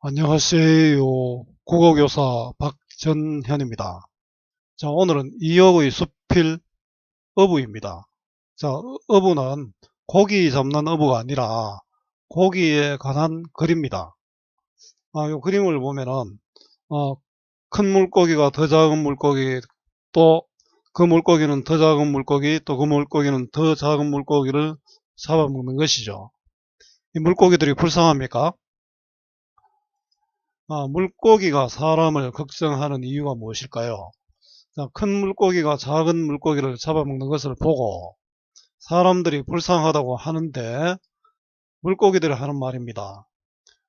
안녕하세요. 국어교사 박전현입니다. 자, 오늘은 이역의 수필 어부입니다. 자, 어부는 고기 잡는 어부가 아니라 고기에 관한 글입니다. 요 그림을 보면은, 어, 큰 물고기가 더 작은 물고기, 또 그 물고기는 더 작은 물고기, 또 그 물고기는 더 작은 물고기를 잡아먹는 것이죠. 이 물고기들이 불쌍합니까? 물고기가 사람을 걱정하는 이유가 무엇일까요? 자, 큰 물고기가 작은 물고기를 잡아먹는 것을 보고 사람들이 불쌍하다고 하는데 물고기들이 하는 말입니다.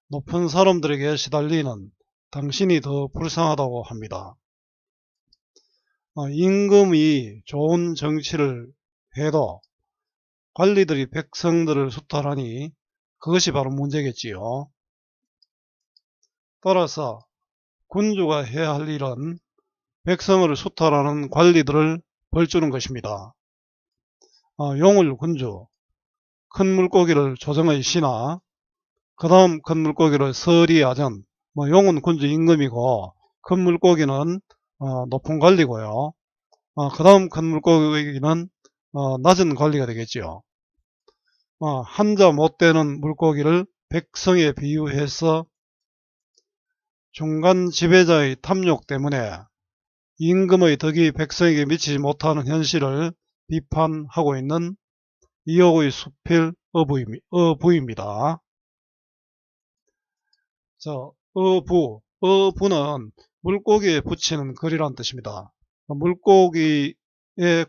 높은 사람들에게 시달리는 당신이 더 불쌍하다고 합니다. 임금이 좋은 정치를 해도 관리들이 백성들을 수탈하니 그것이 바로 문제겠지요. 따라서 군주가 해야 할 일은 백성을 수탈하는 관리들을 벌주는 것입니다. 용을 군주, 큰 물고기를 조정의 신하, 그 다음 큰 물고기를 서리 아전, 용은 군주 임금이고 큰 물고기는 높은 관리고요. 그 다음 큰 물고기는 낮은 관리가 되겠지요. 한자 못 되는 물고기를 백성에 비유해서 중간 지배자의 탐욕 때문에 임금의 덕이 백성에게 미치지 못하는 현실을 비판하고 있는 이역의 수필 어부입니다. 자, 어부는 물고기에 붙이는 글이란 뜻입니다. 물고기에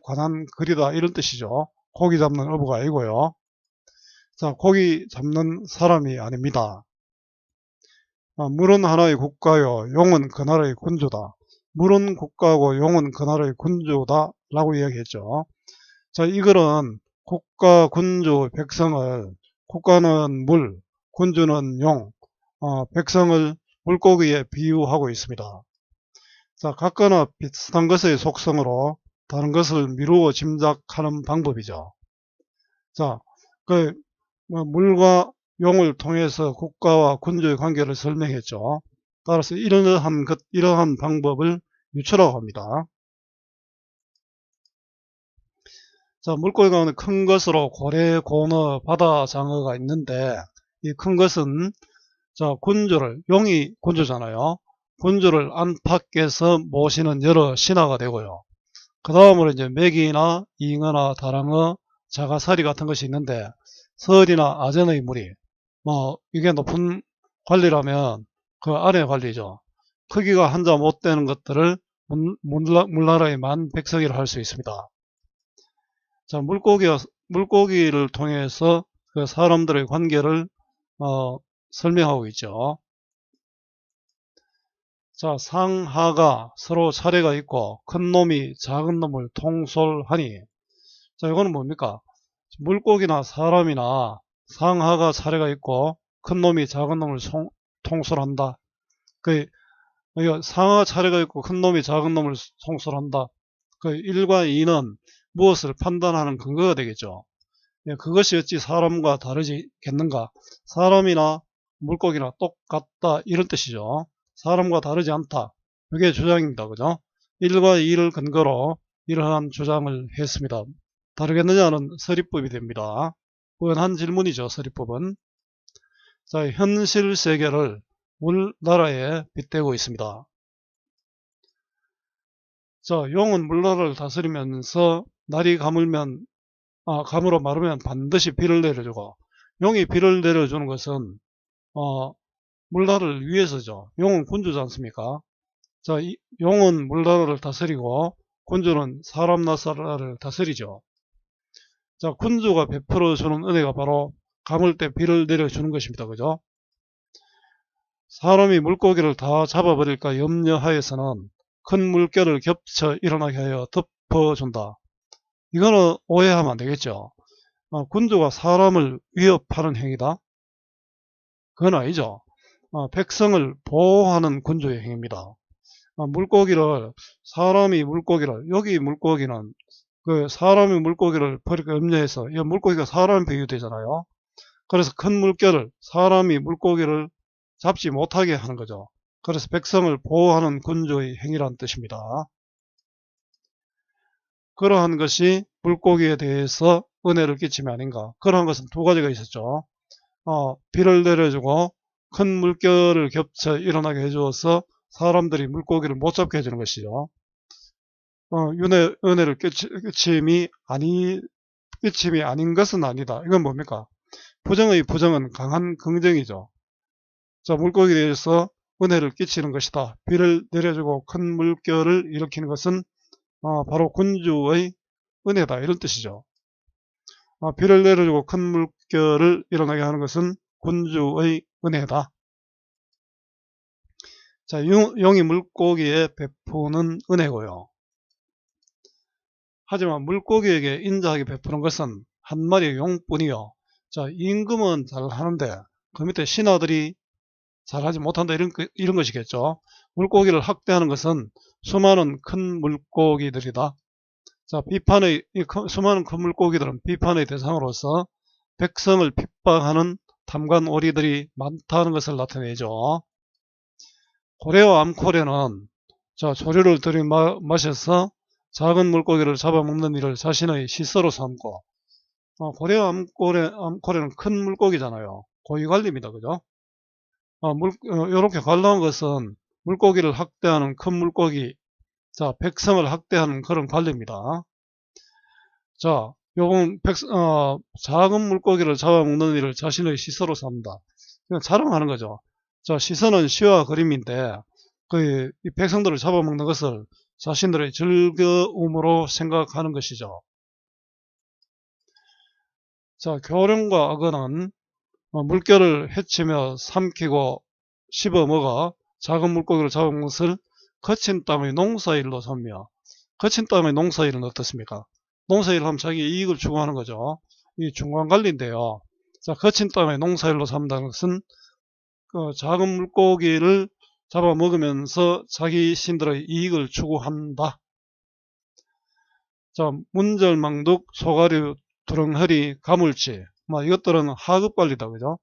관한 글이다 이런 뜻이죠. 고기 잡는 어부가 아니고요. 자, 고기 잡는 사람이 아닙니다. 물은 하나의 국가요, 용은 그 나라의 군주다. 물은 국가고 용은 그 나라의 군주다 라고 이야기했죠. 자, 이 글은 국가, 군주, 백성을, 국가는 물, 군주는 용, 백성을 물고기에 비유하고 있습니다. 자, 각각나 비슷한 것의 속성으로 다른 것을 미루어 짐작하는 방법이죠. 자, 물과 용을 통해서 국가와 군주의 관계를 설명했죠. 따라서 이러한 방법을 유추라고 합니다. 자, 물고기가 큰 것으로 고래, 고너, 바다 장어가 있는데 이 큰 것은 군주를, 용이 군주잖아요. 군주를 안팎에서 모시는 여러 신하가 되고요. 그 다음으로 이제 메기나 잉어나 다랑어, 자가사리 같은 것이 있는데 설이나 아전의 무리, 이게 높은 관리라면 그 아래 관리죠. 크기가 한자 못 되는 것들을 물나라의 만 백성이라 할 수 있습니다. 자, 물고기를 통해서 그 사람들의 관계를 설명하고 있죠. 자, 상하가 서로 차례가 있고 큰 놈이 작은 놈을 통솔하니, 자, 이거는 뭡니까? 물고기나 사람이나 상하가 차례가 있고 큰 놈이 작은 놈을 통솔한다. 상하가 차례가 있고 큰 놈이 작은 놈을 통솔한다. 그 1과 2는 무엇을 판단하는 근거가 되겠죠. 그것이 어찌 사람과 다르겠는가? 사람이나 물고기나 똑같다 이런 뜻이죠. 사람과 다르지 않다. 그게 주장입니다. 그죠? 1과 2를 근거로 이러한 주장을 했습니다. 다르겠느냐는 서리법이 됩니다. 뻔한 질문이죠. 서리법은. 자, 현실 세계를 물나라에 빗대고 있습니다. 자, 용은 물나라를 다스리면서 날이 가물어 마르면 반드시 비를 내려주고, 용이 비를 내려주는 것은 물나라를 위해서죠. 용은 군주지 않습니까? 자, 용은 물나라를 다스리고 군주는 사람 나라를 다스리죠. 자, 군주가 베풀어주는 은혜가 바로 가물 때 비를 내려주는 것입니다. 그죠? 사람이 물고기를 다 잡아버릴까 염려하여서는 큰 물결을 겹쳐 일어나게 하여 덮어준다. 이거는 오해하면 안 되겠죠. 군주가 사람을 위협하는 행위다? 그건 아니죠. 백성을 보호하는 군주의 행위입니다. 여기 물고기는 사람이 물고기를 버릴까 염려해서, 이 물고기가 사람 비유되잖아요. 그래서 큰 물결을, 사람이 물고기를 잡지 못하게 하는 거죠. 그래서 백성을 보호하는 군주의 행위라는 뜻입니다. 그러한 것이 물고기에 대해서 은혜를 끼침이 아닌가. 그러한 것은 두 가지가 있었죠. 비를 내려주고 큰 물결을 겹쳐 일어나게 해주어서 사람들이 물고기를 못 잡게 해주는 것이죠. 은혜를 끼침이 아닌 것은 아니다. 이건 뭡니까? 부정의 부정은 강한 긍정이죠. 자, 물고기에 대해서 은혜를 끼치는 것이다. 비를 내려주고 큰 물결을 일으키는 것은 바로 군주의 은혜다. 이런 뜻이죠. 비를 내려주고 큰 물결을 일어나게 하는 것은 군주의 은혜다. 자, 용이 물고기에 베푸는 은혜고요. 하지만 물고기에게 인자하게 베푸는 것은 한 마리의 용뿐이요. 자, 임금은 잘 하는데 그 밑에 신하들이 잘하지 못한다 이런 것이겠죠. 물고기를 학대하는 것은 수많은 큰 물고기들이다. 자, 수많은 큰 물고기들은 비판의 대상으로서 백성을 핍박하는 탐관 오리들이 많다는 것을 나타내죠. 고래와 암고래는 조류를 들이마셔서 작은 물고기를 잡아먹는 일을 자신의 시서로 삼고, 고래와 암고래는 큰 물고기잖아요. 고위관리입니다. 그죠? 이렇게 관람한 것은 물고기를 학대하는 큰 물고기, 백성을 학대하는 그런 관리입니다. 자, 요건 작은 물고기를 잡아먹는 일을 자신의 시서로 삼다. 그냥 자랑하는 거죠. 자, 시서는 시와 그림인데, 이 백성들을 잡아먹는 것을 자신들의 즐거움으로 생각하는 것이죠. 자, 교령과 악어는 물결을 헤치며 삼키고 씹어먹어 작은 물고기를 잡아먹는 것을 거친 땀의 농사일로 삼며, 거친 땀의 농사일은 어떻습니까? 농사일을 하면 자기 이익을 추구하는 거죠. 이 중간관리인데요. 자, 거친 땀의 농사일로 삼다는 것은 작은 물고기를 잡아먹으면서 자기 신들의 이익을 추구한다. 자, 문절망둑, 소가류, 두렁허리, 가물치, 이것들은 하급관리다. 그죠?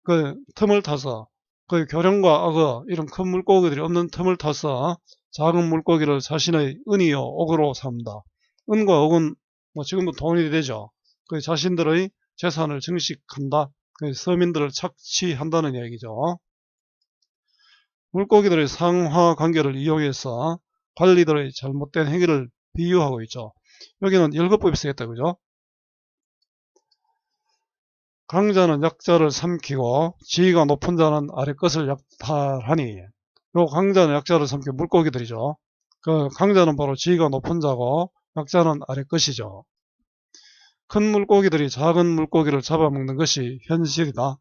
그 틈을 타서 교령과 악어 이런 큰 물고기들이 없는 틈을 타서 작은 물고기를 자신의 은이요 옥으로 삼다. 은과 옥은 지금도 돈이 되죠. 자신들의 재산을 증식한다. 서민들을 착취한다는 얘기죠. 물고기들의 상하 관계를 이용해서 관리들의 잘못된 행위를 비유하고 있죠. 여기는 열거법이 쓰였다. 그죠? 강자는 약자를 삼키고 지위가 높은 자는 아래 것을 약탈하니, 요 강자는 약자를 삼키고 물고기들이죠. 그 강자는 바로 지위가 높은 자고 약자는 아래 것이죠. 큰 물고기들이 작은 물고기를 잡아먹는 것이 현실이다.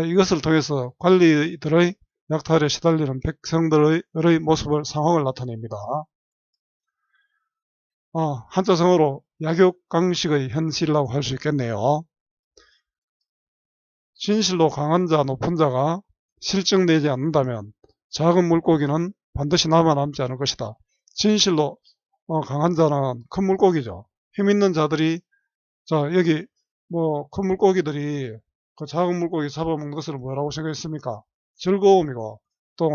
이것을 통해서 관리들의 약탈에 시달리는 백성들의 모습을 상황을 나타냅니다. 한자성어로 약육강식의 현실이라고 할 수 있겠네요. 진실로 강한 자, 높은 자가 실증내지 않는다면 작은 물고기는 반드시 남아남지 않을 것이다. 진실로 강한 자는 큰 물고기죠. 힘 있는 자들이 여기 큰 물고기들이 그 작은 물고기 잡아먹는 것을 뭐라고 생각했습니까? 즐거움이고 또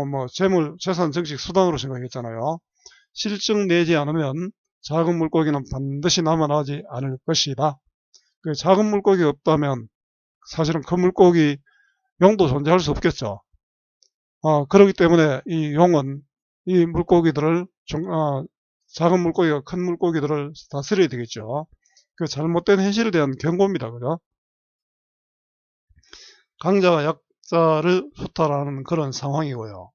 재산 증식 수단으로 생각했잖아요. 실증 내지 않으면 작은 물고기는 반드시 남아나지 않을 것이다. 작은 물고기가 없다면 사실은 큰 물고기 용도 존재할 수 없겠죠. 그렇기 때문에 이 용은 이 물고기들을 작은 물고기가 큰 물고기들을 다스려야 되겠죠. 그 잘못된 현실에 대한 경고입니다. 그죠? 강자가 약자를 수탈하는 그런 상황이고요.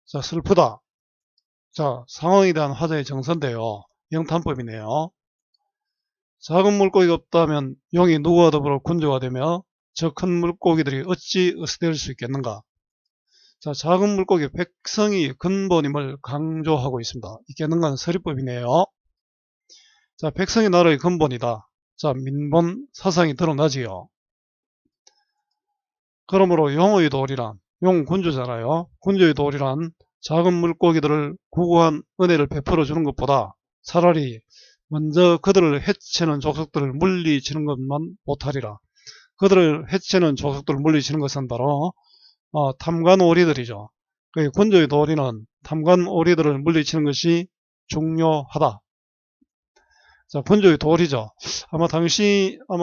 자, 슬프다. 자, 상황에 대한 화자의 정서인데요. 영탄법이네요. 작은 물고기가 없다면 용이 누구와 더불어 군주가 되며 저 큰 물고기들이 어찌 으스댈 수 있겠는가. 자, 작은 물고기 백성이 근본임을 강조하고 있습니다. 있겠는가는 서리법이네요. 자, 백성이 나라의 근본이다. 자, 민본 사상이 드러나지요. 그러므로 용의 도리란, 용 군주잖아요. 군주의 도리란 작은 물고기들을 구구한 은혜를 베풀어 주는 것보다 차라리 먼저 그들을 해치는 족속들을 물리치는 것만 못하리라. 그들을 해치는 족속들을 물리치는 것은 바로 탐관오리들이죠. 그 군주의 도리는 탐관오리들을 물리치는 것이 중요하다. 자, 군주의 도리죠. 아마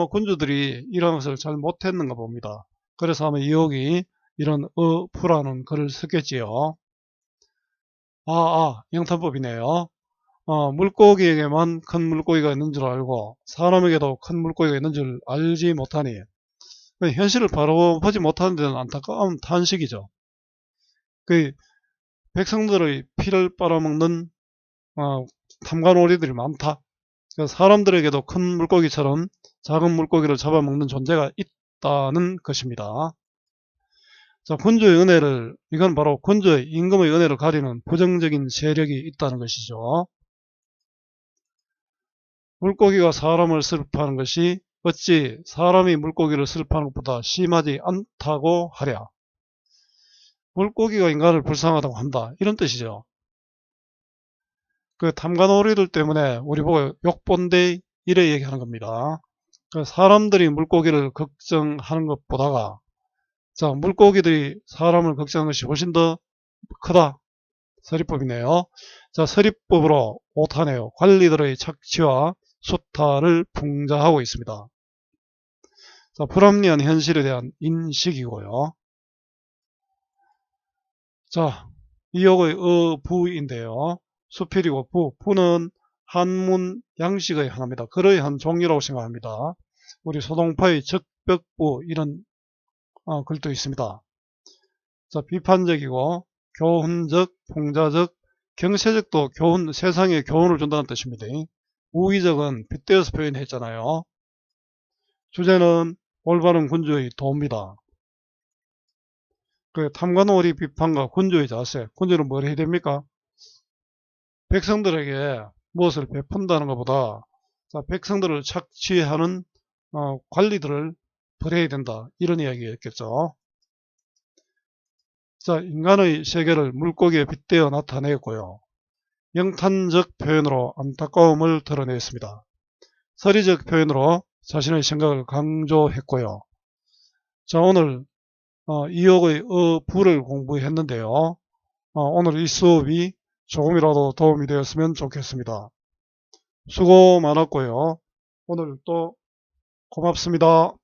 군주들이 이런 것을 잘 못했는가 봅니다. 그래서 아마 이옥이 이런 어부라는 글을 썼겠지요. 영탄법이네요. 물고기에게만 큰 물고기가 있는 줄 알고 사람에게도 큰 물고기가 있는 줄 알지 못하니 현실을 바로 보지 못하는 데는 안타까운 탄식이죠. 그 백성들의 피를 빨아먹는 탐관오리들이 많다. 사람들에게도 큰 물고기처럼 작은 물고기를 잡아먹는 존재가 있다는 것입니다. 자, 군주의 은혜를, 이건 바로 군주의 임금의 은혜를 가리는 부정적인 세력이 있다는 것이죠. 물고기가 사람을 슬퍼하는 것이 어찌 사람이 물고기를 슬퍼하는 것보다 심하지 않다고 하랴. 물고기가 인간을 불쌍하다고 한다. 이런 뜻이죠. 그 탐관오리들 때문에 우리 보고 욕본데 이래 얘기하는 겁니다. 그 사람들이 물고기를 걱정하는 것보다가 자, 물고기들이 사람을 걱정하는 것이 훨씬 더 크다. 서리법이네요. 자, 서리법으로 오타네요. 관리들의 착취와 수탈을 풍자하고 있습니다. 자, 불합리한 현실에 대한 인식이고요. 자, 이역의 어부인데요. 수필이고 부는 한문 양식의 하나입니다. 글의 한 종류라고 생각합니다. 우리 소동파의 적벽부 이런 글도 있습니다. 자, 비판적이고 교훈적, 풍자적, 경세적도 교훈, 세상에 교훈을 준다는 뜻입니다. 우의적은 빗대어서 표현했잖아요. 주제는 올바른 군주의 도입니다. 그 탐관오리 비판과 군주의 자세. 군주는 뭘 해야 됩니까? 백성들에게 무엇을 베푼다는 것보다 자, 백성들을 착취하는 관리들을 버려야 된다. 이런 이야기였겠죠. 자, 인간의 세계를 물고기에 빗대어 나타냈고요. 영탄적 표현으로 안타까움을 드러냈습니다. 서리적 표현으로 자신의 생각을 강조했고요. 자, 오늘 이역의 어부를 공부했는데요. 오늘 이 수업이 조금이라도 도움이 되었으면 좋겠습니다. 수고 많았고요. 오늘 또 고맙습니다.